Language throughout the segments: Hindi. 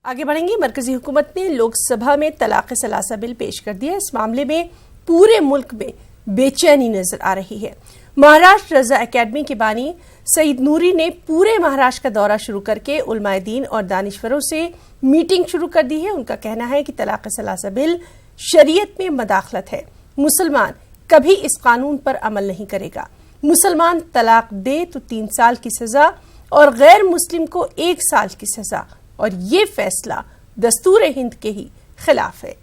आगे बढ़ेंगे। मरकजी हुकूमत ने लोकसभा में तलाक सलासा बिल पेश कर दिया। इस मामले में पूरे मुल्क में बेचैनी नजर आ रही है। महाराष्ट्र रजा एकेडमी के बानी सईद नूरी ने पूरे महाराष्ट्र का दौरा शुरू करके उलमाए दीन और दानिश्वरों से मीटिंग शुरू कर दी है। उनका कहना है कि तलाक सलासा बिल शरीयत में मदाखलत है। मुसलमान कभी इस कानून पर अमल नहीं करेगा। मुसलमान तलाक दे तो 3 साल की सजा और गैर मुस्लिम को 1 साल की सजा, और ये फैसला दस्तूर हिंद के ही खिलाफ है।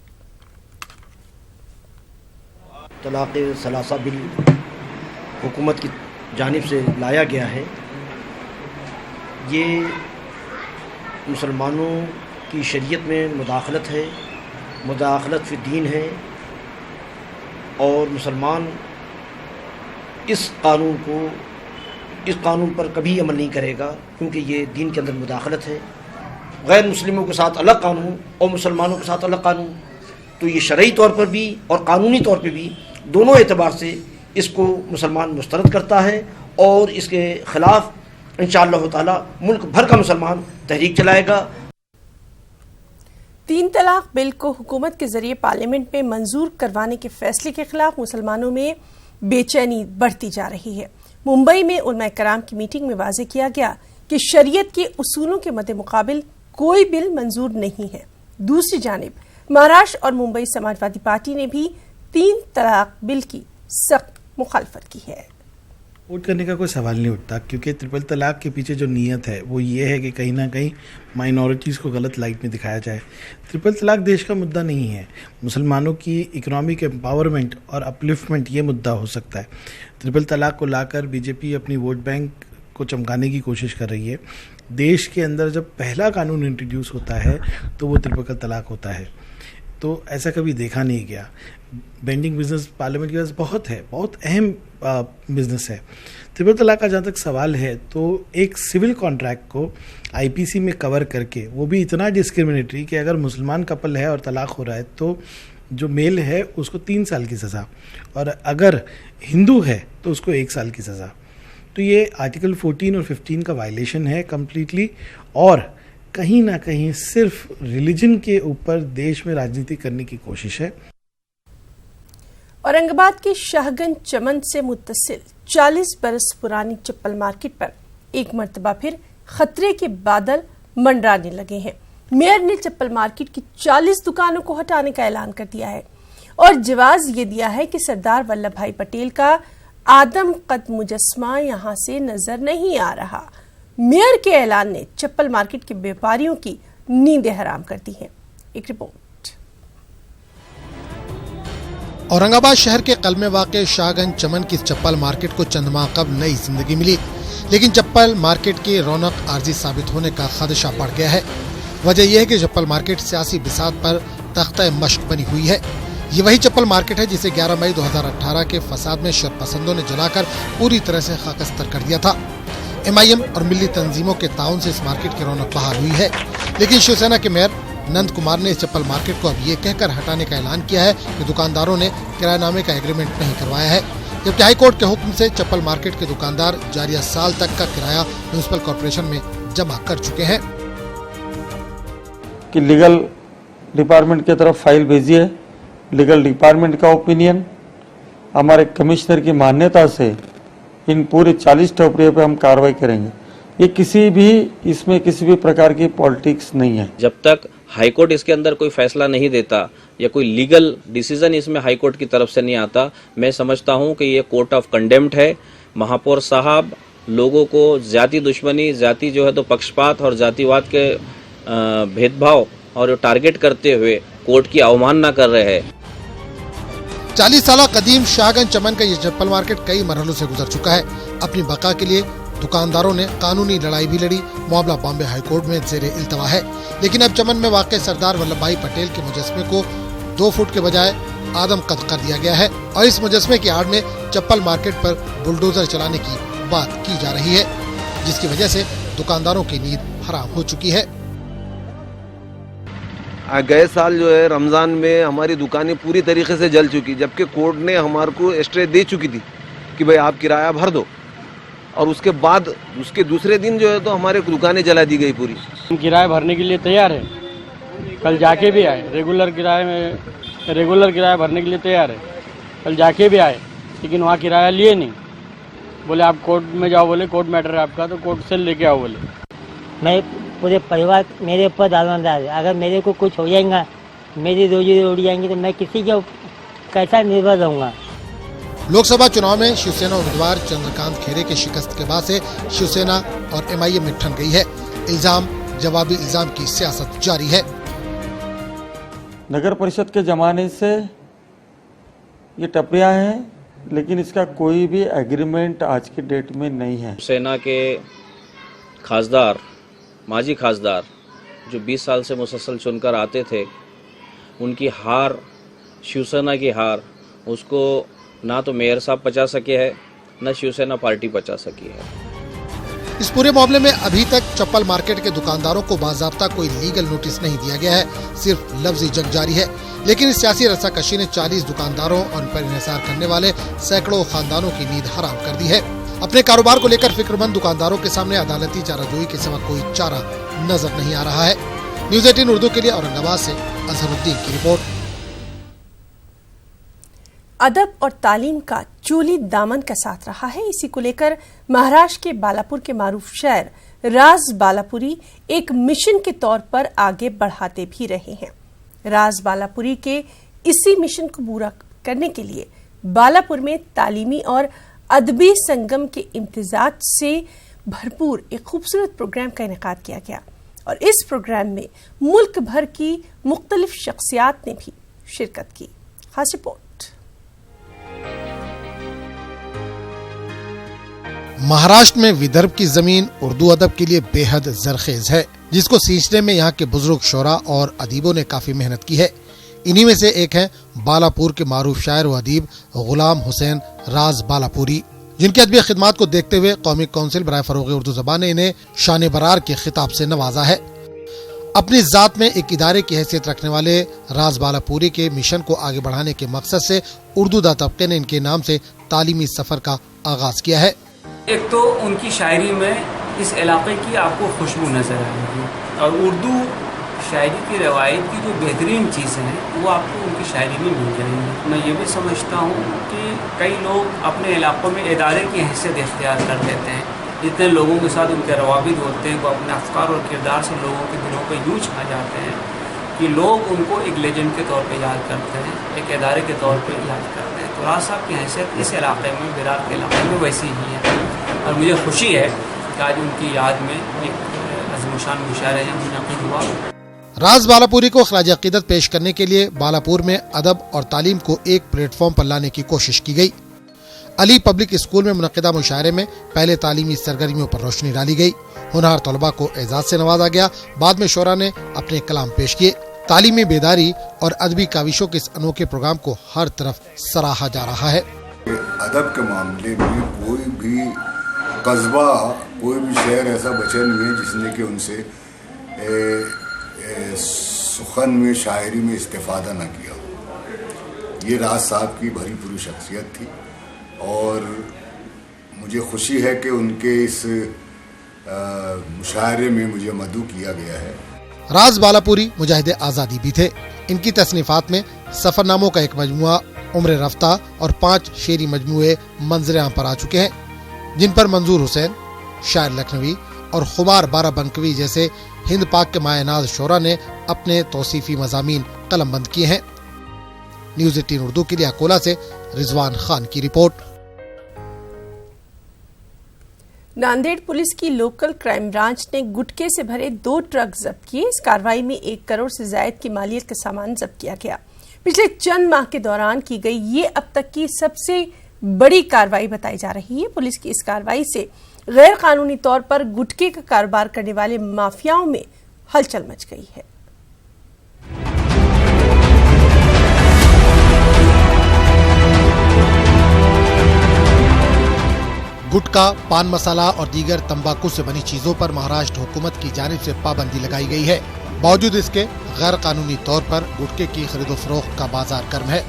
तलाक सलासा बिल हुकूमत की जानिब से लाया गया है। ये मुसलमानों की शरीयत में मुदाखलत है, मुदाखलत फ़ी दीन है, और मुसलमान इस कानून पर कभी अमल नहीं करेगा, क्योंकि ये दीन के अंदर मुदाखलत है। गैर मुस्लिमों के साथ अलग कानून और मुसलमानों के साथ अलग कानून, तो ये शरई तौर पर भी और कानूनी तौर पर भी दोनों एतबार से इसको मुसलमान मुस्तरद करता है, और इसके ख़िलाफ़ इंशाअल्लाह ताला मुल्क भर का मुसलमान तहरीक चलाएगा। 3 तलाक बिल को हुकूमत के जरिए पार्लियामेंट में मंजूर करवाने के फैसले के खिलाफ मुसलमानों में बेचैनी बढ़ती जा रही है। मुंबई में उलमा कराम की मीटिंग में वाज़ेह किया गया कि शरीयत के उसूलों के मद्दे मुकाबिल कोई बिल मंजूर नहीं है। दूसरी जानिब महाराष्ट्र और मुंबई समाजवादी पार्टी ने भी 3 तलाक बिल की सख्त मुखालफत की है। वोट करने का कोई सवाल नहीं उठता, क्योंकि ट्रिपल तलाक के पीछे जो नीयत है वो ये है कि कहीं ना कहीं माइनॉरिटीज़ को गलत लाइट में दिखाया जाए। ट्रिपल तलाक देश का मुद्दा नहीं है। मुसलमानों की इकोनॉमिक एम्पावरमेंट और अपलिफ्टमेंट ये मुद्दा हो सकता है। ट्रिपल तलाक को लाकर बीजेपी अपनी वोट बैंक को चमकाने की कोशिश कर रही है। देश के अंदर जब पहला कानून इंट्रोड्यूस होता है तो वो ट्रिपल तलाक होता है, तो ऐसा कभी देखा नहीं गया। बेंडिंग बिजनेस पार्लियामेंट के पास बहुत है, बहुत अहम बिजनेस है। ट्रिपल तलाक का जहाँ तक सवाल है, तो एक सिविल कॉन्ट्रैक्ट को आईपीसी में कवर करके, वो भी इतना डिस्क्रिमिनेटरी कि अगर मुसलमान कपल है और तलाक हो रहा है तो जो मेल है उसको 3 साल की सज़ा, और अगर हिंदू है तो उसको 1 साल की सज़ा। तो ये आर्टिकल 14 और 15 का वायलेशन है कम्प्लीटली, और कहीं ना कहीं सिर्फ रिलीजन के ऊपर देश में राजनीति करने की कोशिश है। औरंगाबाद के शाहगंज चमन से मुत्तसिल 40 बरस पुरानी चप्पल मार्केट पर एक मर्तबा फिर खतरे के बादल मंडराने लगे हैं। मेयर ने चप्पल मार्केट की 40 दुकानों को हटाने का ऐलान कर दिया है, और जवाब ये दिया है कि सरदार वल्लभ भाई पटेल का आदम कद मुजस्मा यहां से नजर नहीं आ रहा। मेयर के ऐलान ने चप्पल मार्केट के व्यापारियों की नींदें हराम कर दी हैं। एक रिपोर्ट। औरंगाबाद शहर के कल में वाक़े शाहगंज चमन की चप्पल मार्केट को चंद माह कबल नई जिंदगी मिली, लेकिन चप्पल मार्केट की रौनक आर्जी साबित होने का खदशा बढ़ गया है। वजह यह है कि चप्पल मार्केट सियासी बिसात पर तख्ता मश्क बनी हुई है। ये वही चप्पल मार्केट है जिसे 11 मई 2018 के फसाद में शरपसंदों ने जलाकर पूरी तरह से खाकस्तर कर दिया था। MIM और मिली तंजीमों के ताउन से इस मार्केट की रौनक बहाल हुई है, लेकिन शिवसेना के मेयर नंद कुमार ने इस चप्पल मार्केट को अब ये कहकर हटाने का ऐलान किया है कि दुकानदारों ने किराएनामे का एग्रीमेंट नहीं करवाया है, जबकि हाईकोर्ट के हुक्म से चप्पल मार्केट के दुकानदार जारिया साल तक का किराया म्युनिसिपल कॉर्पोरेशन में जमा कर चुके हैं। कि लीगल डिपार्टमेंट की तरफ फाइल भेजी है। लीगल डिपार्टमेंट का ओपिनियन, हमारे कमिश्नर की मान्यता से इन पूरे 40 टोपरियों पे हम कार्रवाई करेंगे। ये इसमें किसी भी प्रकार की पॉलिटिक्स नहीं है। जब तक हाईकोर्ट इसके अंदर कोई फैसला नहीं देता या कोई लीगल डिसीजन इसमें हाईकोर्ट की तरफ से नहीं आता, मैं समझता हूं कि ये कोर्ट ऑफ कंडेम्प्ट है। महापौर साहब लोगों को जाति दुश्मनी, जाति जो है तो पक्षपात और जातिवाद के भेदभाव और टारगेट करते हुए कोर्ट की अवमानना कर रहे हैं। 40 साल कदीम शाहगंज चमन का ये चप्पल मार्केट कई मरहलों से गुजर चुका है। अपनी बका के लिए दुकानदारों ने कानूनी लड़ाई भी लड़ी। मामला बॉम्बे हाईकोर्ट में जेरे इल्तवा है, लेकिन अब चमन में वाक़ सरदार वल्लभ भाई पटेल के मुजस्मे को 2 फुट के बजाय आदम कद कर दिया गया है, और इस मुजस्मे की आड़ में चप्पल मार्केट पर बुलडोजर चलाने की बात की जा रही है, जिसकी वजह से दुकानदारों की नींद हराम हो चुकी है। गए साल जो है रमज़ान में हमारी दुकानें पूरी तरीके से जल चुकी, जबकि कोर्ट ने हमारे को स्टे दे चुकी थी कि भाई आप किराया भर दो, और उसके बाद उसके दूसरे दिन जो है तो हमारे दुकानें जला दी गई पूरी। हम किराया भरने के लिए तैयार है, कल जाके भी आए, रेगुलर किराया भरने के लिए तैयार है, कल जाके भी आए, लेकिन वहाँ किराया लिए नहीं। बोले आप कोर्ट में जाओ, बोले कोर्ट मैटर है आपका, तो कोर्ट से लेके आओ बोले। मैं पूरे परिवार मेरे ऊपर दारोमदार है, अगर मेरे को कुछ हो जाएगा, मेरी रोजी उड़ जाएंगी, तो मैं किसी के कैसा निर्भर रहूँगा। लोकसभा चुनाव में शिवसेना उम्मीदवार चंद्रकांत खेरे के शिकस्त के बाद से शिवसेना और एमआईएम में ठन गई है। इल्जाम जवाबी इल्जाम की सियासत जारी है। नगर परिषद के जमाने से ये टपरियां हैं, लेकिन इसका कोई भी एग्रीमेंट आज की डेट में नहीं है। सेना के खासदार, माजी खासदार जो 20 साल से मुसलसल चुनकर आते थे, उनकी हार, शिवसेना की हार, उसको ना तो मेयर साहब बचा सके हैं, न शिवसेना पार्टी बचा सकी है। इस पूरे मामले में अभी तक चप्पल मार्केट के दुकानदारों को बाज़ाब्ता कोई लीगल नोटिस नहीं दिया गया है, सिर्फ लफ्जी जंग जारी है। लेकिन इस सियासी रस्साकशी ने 40 दुकानदारों और उन पर इंहिसार करने वाले सैकड़ों खानदानों की नींद हराम कर दी है। अपने कारोबार को लेकर फिक्रमंद दुकानदारों के सामने अदालती चाराजोई के सिवा कोई चारा नजर नहीं आ रहा है। न्यूज़ 18 उर्दू के लिए औरंगाबाद से अजहरुद्दीन की रिपोर्ट। अदब और तालीम का चोली दामन का साथ रहा है। इसी को लेकर महाराष्ट्र के बालापुर के मारूफ शायर राज बालापुरी एक मिशन के तौर पर आगे बढ़ाते भी रहे हैं। राज बालापुरी के इसी मिशन को पूरा करने के लिए बालापुर में तालीमी और अदबी संगम के इम्तिजाज से भरपूर एक खूबसूरत प्रोग्राम का इनेकाद किया गया और इस प्रोग्राम में मुल्क भर की मुख्तलिफ शख्सियात ने भी शिरकत की। खास रिपोर्ट। महाराष्ट्र में विदर्भ की जमीन उर्दू अदब के लिए बेहद जरखेज है, जिसको सींचने में यहाँ के बुजुर्ग शोरा और अदीबों ने काफी मेहनत की है। इन्हीं में से एक है बालापुर के मारूफ शायर व अदीब गुलाम हुसैन राज बालापुरी, जिनकी अदबी खिदमात को देखते हुए कौमी कौंसिल बराए फरोग उर्दू ज़बान ने इन्हें शान बरार के खिताब से नवाजा है। अपनी जात में एक इदारे की हैसियत रखने वाले राज बालापुरी के मिशन को आगे बढ़ाने के मकसद से उर्दू दा तबके ने इनके नाम से तालीमी सफर का आगाज किया है। एक तो उनकी शायरी में इस इलाके की आपको खुशबू नज़र आएगी और उर्दू शायरी की रवायत की जो बेहतरीन चीज़ें हैं वो आपको उनकी शायरी में मिल जाएंगी। मैं ये भी समझता हूँ कि कई लोग अपने इलाकों में इदारे की हैसियत इख्तियार कर लेते हैं। जितने लोगों के साथ उनके रवाबित होते हैं वो अपने अफकार और किरदार से लोगों के दिलों पर यूँ छा जाते हैं कि लोग उनको एक लेजेंड के तौर पे याद करते हैं, एक इदारे के तौर पे याद करते हैं। तो राज साहब की हैसियत इस इलाके में, बिरार के इलाके में वैसी ही है और मुझे खुशी है कि आज उनकी याद में एक अज़ीमुशान मुशायरा मुनक़िद हुआ। राज बालापुरी को खराज अक़ीदत पेश करने के लिए बालापुर में अदब और तालीम को एक प्लेटफॉर्म पर लाने की कोशिश की गई। अली पब्लिक स्कूल में मुनक़िदा मुशायरे में पहले तालीमी सरगर्मियों पर रोशनी डाली गई। होनहार तलबा को एजाज से नवाजा गया। बाद में शोरा ने अपने कलाम पेश किए। तालीमी बेदारी और अदबी काविशों के इस अनोखे प्रोग्राम को हर तरफ सराहा जा रहा है। अदब के मामले में कोई भी कस्बा, कोई भी शहर ऐसा बचा नहीं है जिसने कि उनसे सुखन में, शायरी में इस्तेफादा न किया हो। ये राज साहब की भरी पूरी शख्सियत थी और मुझे खुशी है कि उनके इस मुशायरे में मुझे मदऊ किया गया है। राज बालापुरी मुजाहिद आज़ादी भी थे। इनकी तसनीफात में सफरनामों का एक मजमुआ, उम्र रफ्ता और 5 शेरी मजमुए मंजर आम पर आ चुके हैं, जिन पर मंजूर हुसैन, शायर लखनवी और खुमार बाराबंकवी जैसे हिंद पाक के मायनाज शोरा ने अपने तौसीफी मज़ामीन कलमबंद किए हैं। न्यूज़ 18 उर्दू के लिए अकोला से रिजवान खान की रिपोर्ट। नांदेड़ पुलिस की लोकल क्राइम ब्रांच ने गुटखे से भरे 2 ट्रक जब्त किए। इस कार्रवाई में 1 करोड़ से ज्यादा की मालियत का सामान जब्त किया गया। पिछले चंद माह के दौरान की गई ये अब तक की सबसे बड़ी कार्रवाई बताई जा रही है। पुलिस की इस कार्रवाई से गैर कानूनी तौर पर गुटखे का कारोबार करने वाले माफियाओं में हलचल मच गई है। गुटखा, पान मसाला और दीगर तंबाकू से बनी चीजों पर महाराष्ट्र हुकूमत की जानिब से पाबंदी लगाई गई है। बावजूद इसके गैर कानूनी तौर पर गुटखे की खरीदो फरोख्त का बाजार गर्म है।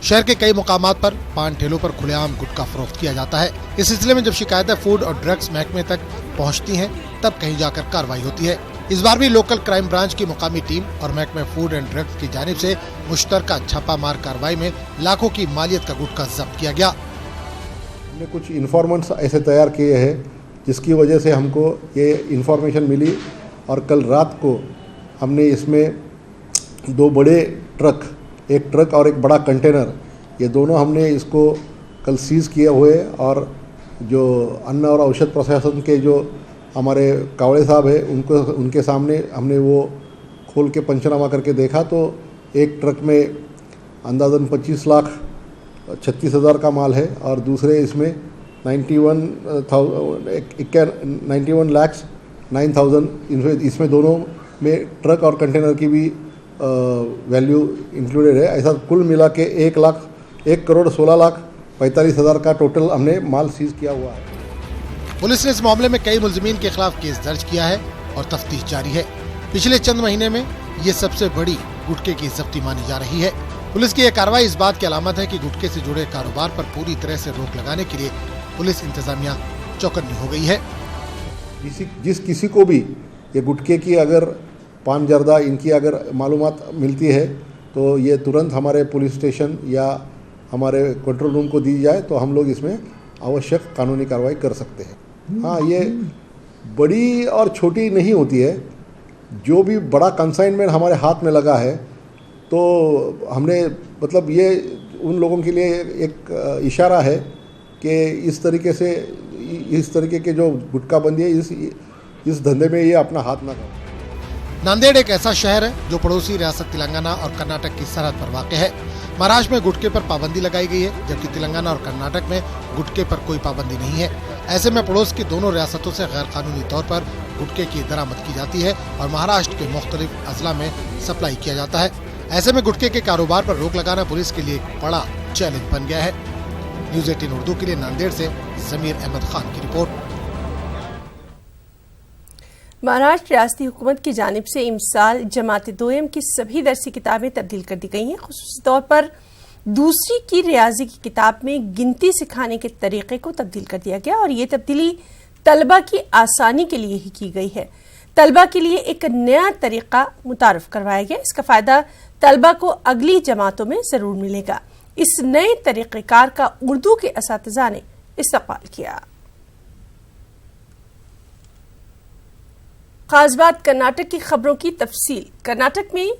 शहर के कई मुकामात पर पान ठेलों पर खुलेआम गुटखा फरोख्त किया जाता है। इस सिलसिले में जब शिकायतें फूड और ड्रग्स महकमे तक पहुंचती हैं, तब कहीं जाकर कार्रवाई होती है। इस बार भी लोकल क्राइम ब्रांच की मुकामी टीम और महकमे फूड एंड ड्रग्स की जानिब से मुश्तरका छापामार कार्रवाई में लाखों की मालियत का गुटखा जब्त किया गया। हमने कुछ इन्फॉर्मेंट्स ऐसे तैयार किए हैं जिसकी वजह से हमको ये इन्फॉर्मेशन मिली और कल रात को हमने इसमें 2 बड़े ट्रक, एक ट्रक और एक बड़ा कंटेनर, ये दोनों हमने इसको कल सीज़ किए हुए और जो अन्न और औषध प्रशासन के जो हमारे कावड़े साहब है उनके सामने हमने वो खोल के पंचनामा करके देखा तो एक ट्रक में अंदाज़न 25,36,000 का माल है और दूसरे इसमें 91,09,000 इसमें दोनों में ट्रक और कंटेनर की भी वैल्यू इंक्लूडेड है। ऐसा कुल मिला के 1,16,45,000 का टोटल हमने माल सीज किया हुआ है। पुलिस ने इस मामले में कई मुलजिमीन के खिलाफ केस दर्ज किया है और तफ्तीश जारी है। पिछले चंद महीने में ये सबसे बड़ी गुटखे की जब्ती मानी जा रही है। पुलिस की यह कार्रवाई इस बात की अलामत है कि गुटखे से जुड़े कारोबार पर पूरी तरह से रोक लगाने के लिए पुलिस इंतजामिया चौकन्नी हो गई है। जिस किसी को भी ये गुटखे की अगर पान जर्दा इनकी अगर मालूमात मिलती है तो ये तुरंत हमारे पुलिस स्टेशन या हमारे कंट्रोल रूम को दी जाए तो हम लोग इसमें आवश्यक कानूनी कार्रवाई कर सकते हैं। हाँ, ये बड़ी और छोटी नहीं होती है। जो भी बड़ा कंसाइनमेंट हमारे हाथ में लगा है तो हमने मतलब ये उन लोगों के लिए एक इशारा है कि इस तरीके के जो गुटखाबंदी है इस धंधे में ये अपना हाथ ना करें। नांदेड़ एक ऐसा शहर है जो पड़ोसी रियासत तेलंगाना और कर्नाटक की सरहद पर वाक़ है। महाराष्ट्र में गुटखे पर पाबंदी लगाई गई है जबकि तेलंगाना और कर्नाटक में गुटखे पर कोई पाबंदी नहीं है। ऐसे में पड़ोस की दोनों रियासतों से गैर कानूनी तौर पर गुटखे की दरामद की जाती है और महाराष्ट्र के मुख्तलिफ अजला में सप्लाई किया जाता है। ऐसे में गुटखे के कारोबार पर रोक लगाना पुलिस के लिए एक बड़ा चैलेंज बन गया है। न्यूज़ 18 उर्दू के लिए नांदेड़ से जमीर अहमद खान की रिपोर्ट। महाराष्ट्र रियासती हुकूमत की जानिब से इमसाल जमात दोयम की सभी दरसी किताबें तब्दील कर दी गई हैं। खुसूसी तौर पर दूसरी की रियाजी की किताब में गिनती सिखाने के तरीके को तब्दील कर दिया गया और ये तब्दीली तलबा की आसानी के लिए ही की गई है। तलबा के लिए एक नया तरीका मुतारफ करवाया गया। इसका फ़ायदा तलबा को अगली जमातों में ज़रूर मिलेगा। इस नए तरीक़ेकार का उर्दू के असातिज़ा ने इस्तक़बाल किया। खास बात कर्नाटक की खबरों की तफसील। कर्नाटक में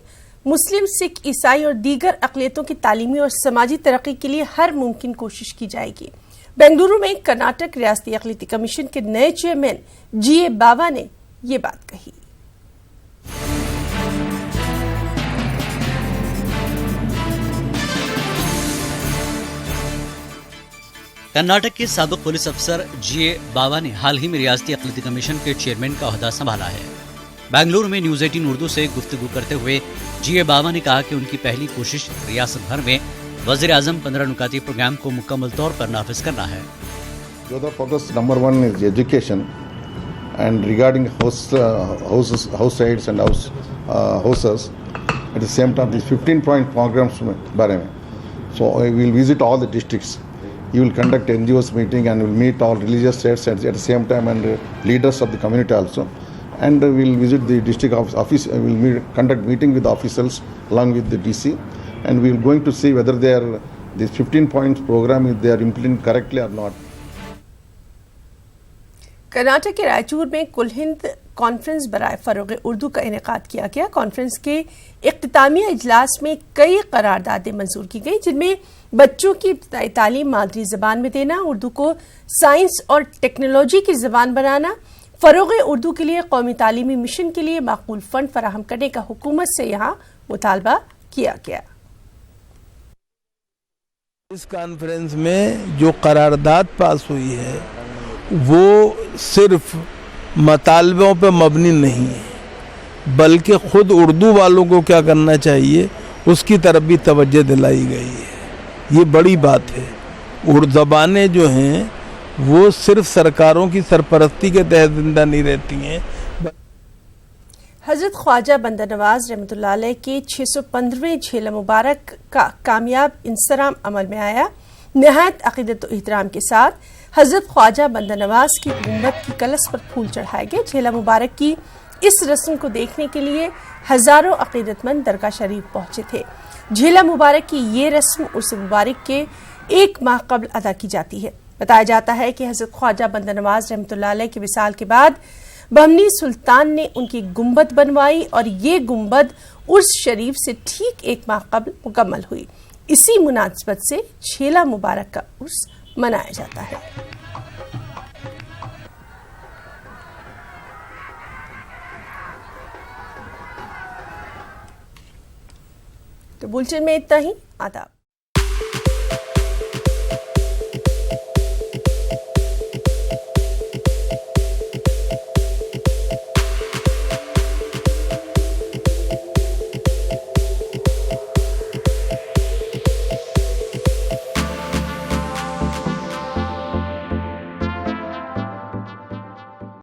मुस्लिम, सिख, ईसाई और दीगर अक़लियतों की तालीमी और समाजी तरक्की के लिए हर मुमकिन कोशिश की जाएगी। बेंगलुरु में कर्नाटक रियासती अक़लियती कमीशन के नए चेयरमैन GA बावा ने ये बात कही। कर्नाटक के साबिक पुलिस अफसर GA बावा ने हाल ही में रियासती अक़लियती कमीशन के चेयरमैन का ओहदा संभाला है। बेंगलुरु में न्यूज़ 18 उर्दू से गुफ्तगू करते हुए GA बावा ने कहा कि उनकी पहली कोशिश रियासत भर में वज़ीर-ए-आज़म 15 नुकाती प्रोग्राम को मुकम्मल तौर पर नाफिज करना है। The focus number 1 is education and regarding house sites and houses at the same time these 15-point programs बारे में. So we will visit all the districts. You will conduct NGOs meeting and will meet all religious sects at the same time and leaders of the community also. And we will visit the district office. We will conduct meeting with the officials along with the DC, and we are going to see whether this 15 points program if they are implemented correctly or not. Karnataka के रायचूर में कुल हिंद कॉन्फ्रेंस बराए फरोग उर्दू का इनेकाद किया गया। कॉन्फ्रेंस के इख्तितामी इजलास में कई करारदादें मंजूर की गई जिनमें बच्चों की इब्तदाई तालीम मादरी ज़बान में देना, उर्दू को साइंस और टेक्नोलॉजी की ज़बान बनाना, फरोग उर्दू के लिए कौमी तालीमी मिशन के लिए माकूल फंड फराहम करने का हुकूमत से यहाँ मुतालबा किया गया। इस कॉन्फ्रेंस में जो करारदाद पास हुई है वो सिर्फ मतालबों पर मबनी नहीं है बल्कि खुद उर्दू वालों को क्या करना चाहिए उसकी तरफ भी तवज्जो दिलाई गई है। ये बड़ी बात है। उर्दू ज़बानें जो हैं वो सिर्फ सरकारों की सरपरस्ती के तहत जिंदा नहीं रहती हैं। हज़रत ख्वाजा बंदा नवाज रहमतुल्लाह अलैह के 615वें झेला मुबारक का कामयाब इंसराम अमल में आया। नहायत अक़ीदत व एहतराम के साथ हज़रत ख्वाजा बंदा नवाज की गुंबद की कलश पर फूल चढ़ाए गए। झेला मुबारक की इस रस्म को देखने के लिए हजारों अकीदतमंद दरगाह शरीफ पहुंचे थे। झेला मुबारक की ये रस्म उर्स मुबारक के 1 माह कबल अदा की जाती है। बताया जाता है कि हजरत ख्वाजा बंदा नवाज रहमतुल्लाह अलैह के विसाल के बाद बहमनी सुल्तान ने उनकी गुंबद बनवाई और ये गुंबद उर्स शरीफ से ठीक 1 माह कबल मुकम्मल हुई। इसी मुनासबत से झेला मुबारक का उर्स मनाया जाता है। तो बुलेटिन में इतना ही। आदाब।